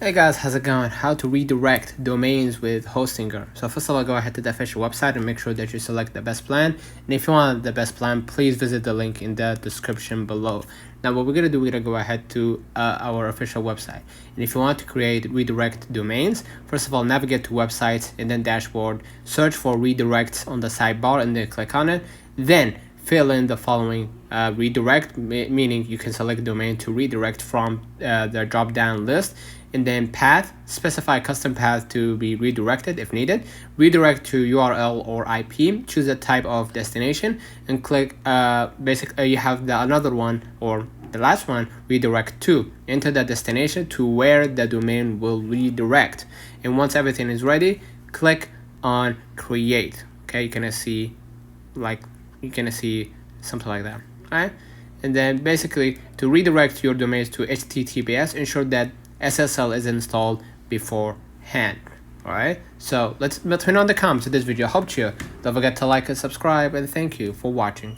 Hey guys, how's it going? How to redirect domains with Hostinger. So first of all, go ahead to the official website and make sure that you select the best plan. And if you want the best plan, please visit the link in the description below. Now what we're going to do, we're going to go ahead to our official website. And if you want to create redirect domains, first of all, navigate to websites and then dashboard, search for redirects on the sidebar and then click on it. Then fill in the following redirect, meaning you can select domain to redirect from the drop down list, and then path, specify custom path to be redirected if needed, redirect to URL or IP, choose a type of destination, and click basically you have the another one, or the last one, redirect to, enter the destination to where the domain will redirect. And once everything is ready, click on create. Okay, you're gonna see something like that. Right? And then basically to redirect your domains to HTTPS, ensure that SSL is installed beforehand. Alright, so let's turn on the comments of this video. Hope you don't forget to like and subscribe, and thank you for watching.